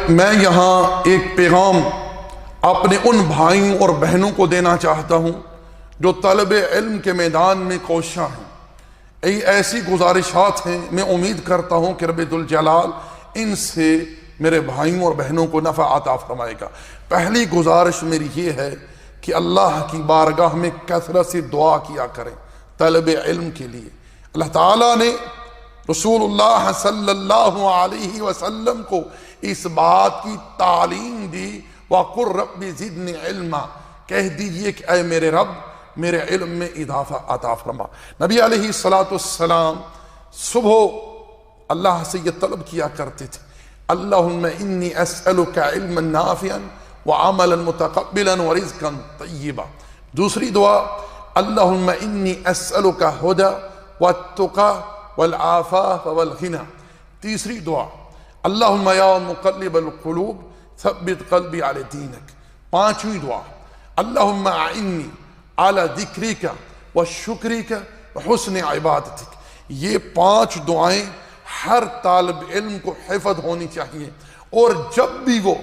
میں یہاں ایک پیغام اپنے ان بھائیوں اور بہنوں کو دینا چاہتا ہوں جو طلب علم کے میدان میں کوشاں ہیں۔ ایسی گزارشات ہیں، میں امید کرتا ہوں کہ رب ذوالجلال ان سے میرے بھائیوں اور بہنوں کو نفع عطا فرمائے گا۔ پہلی گزارش میری یہ ہے کہ اللہ کی بارگاہ میں کثرت سے دعا کیا کریں طلب علم کے لیے۔ اللہ تعالیٰ نے رسول اللہ صلی اللہ علیہ وسلم کو اس بات کی تعلیم دی، وَقُلْ رَبِّ زِدْنِي عِلْمًا، کہہ دیجئے کہ اے میرے رب میرے علم میں اضافہ عطا فرما۔ نبی علیہ السلام صبح اللہ سے یہ طلب کیا کرتے تھے، اللہم انی اسألک علما نافعا وعملا متقبلا ورزقا طیبا۔ دوسری دعا، اللہم انی اسألک ہدی والتقی والعافاف والغنی۔ تیسری دعا، اللہم یا مقلب القلوب ثبت قلبی علی دینک۔ پانچویں دعا، اللہم اعنی علی ذکرک وشکرک وحسن عبادتک۔ یہ پانچ دعائیں ہر طالب علم کو حفظ ہونی چاہیے، اور جب بھی وہ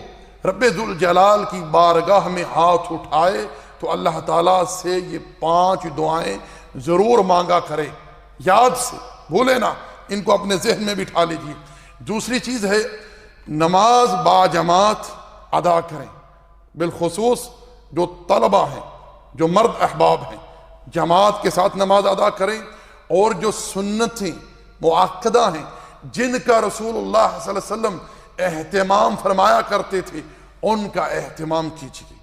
رب ذوالجلال کی بارگاہ میں ہاتھ اٹھائے تو اللہ تعالیٰ سے یہ پانچ دعائیں ضرور مانگا کرے، یاد سے بھولے نا، ان کو اپنے ذہن میں بٹھا لیجیے۔ دوسری چیز ہے نماز باجماعت ادا کریں، بالخصوص جو طلبہ ہیں، جو مرد احباب ہیں، جماعت کے ساتھ نماز ادا کریں، اور جو سنتیں مؤکدہ ہیں جن کا رسول اللہ صلی اللہ علیہ وسلم اہتمام فرمایا کرتے تھے ان کا اہتمام کیجیے۔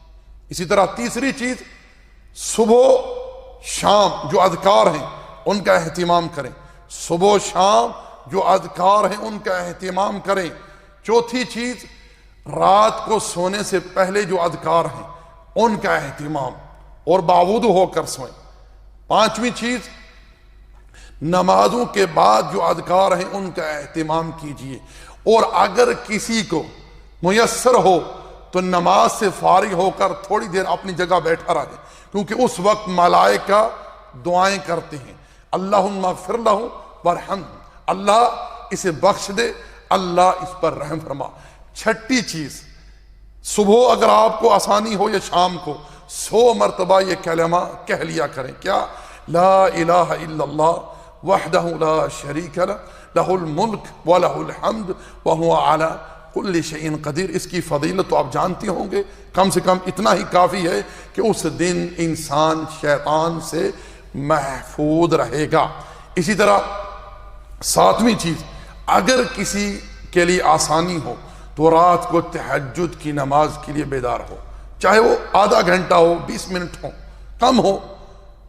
اسی طرح تیسری چیز، صبح شام جو اذکار ہیں ان کا اہتمام کریں، صبح شام جو اذکار ہیں ان کا اہتمام کریں۔ چوتھی چیز، رات کو سونے سے پہلے جو اذکار ہیں ان کا اہتمام اور باوضو ہو کر سوئیں۔ پانچویں چیز، نمازوں کے بعد جو اذکار ہیں ان کا اہتمام کیجیے، اور اگر کسی کو میسر ہو تو نماز سے فارغ ہو کر تھوڑی دیر اپنی جگہ بیٹھا رہے، کیونکہ اس وقت ملائکہ دعائیں کرتے ہیں، اللہم اغفر لہ وارحمہ، اللہ اسے بخش دے، اللہ اس پر رحم فرما۔ چھٹی چیز، صبح اگر آپ کو آسانی ہو یا شام کو 100 مرتبہ یہ کلمہ کہہ لیا کریں، کیا؟ لا الہ الا اللہ وحدہ لا شریک لہ لہ الملک ولہ الحمد وہو علی کل شیء قدیر۔ اس کی فضیلت تو آپ جانتے ہوں گے، کم سے کم اتنا ہی کافی ہے کہ اس دن انسان شیطان سے محفوظ رہے گا۔ اسی طرح ساتویں چیز، اگر کسی کے لیے آسانی ہو تو رات کو تہجد کی نماز کے لیے بیدار ہو، چاہے وہ آدھا گھنٹہ ہو، 20 منٹ ہو،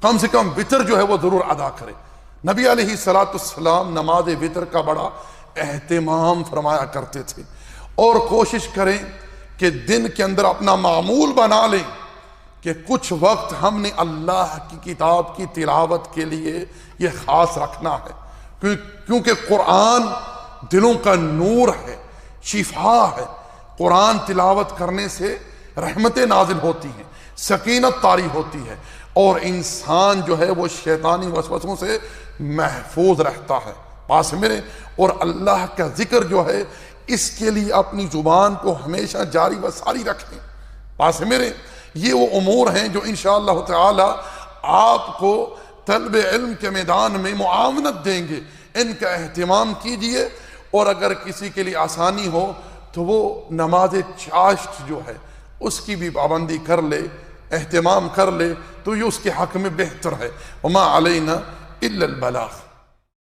کم سے کم وتر جو ہے وہ ضرور ادا کرے۔ نبی علیہ السلام نماز وتر کا بڑا اہتمام فرمایا کرتے تھے، اور کوشش کریں کہ دن کے اندر اپنا معمول بنا لیں کہ کچھ وقت ہم نے اللہ کی کتاب کی تلاوت کے لیے یہ خاص رکھنا ہے، کیونکہ قرآن دلوں کا نور ہے، شفا ہے۔ قرآن تلاوت کرنے سے رحمتیں نازل ہوتی ہیں، سکینت طاری ہوتی ہے، اور انسان جو ہے وہ شیطانی وسوسوں سے محفوظ رہتا ہے۔ پاس میرے، اور اللہ کا ذکر جو ہے اس کے لیے اپنی زبان کو ہمیشہ جاری و ساری رکھیں۔ پاس میرے، یہ وہ امور ہیں جو انشاءاللہ تعالی آپ کو طلب علم کے میدان میں معاونت دیں گے، ان کا اہتمام کیجئے، اور اگر کسی کے لیے آسانی ہو تو وہ نماز چاشت جو ہے اس کی بھی پابندی کر لے، اہتمام کر لے، تو یہ اس کے حق میں بہتر ہے۔ وما علینا الا البلاغ۔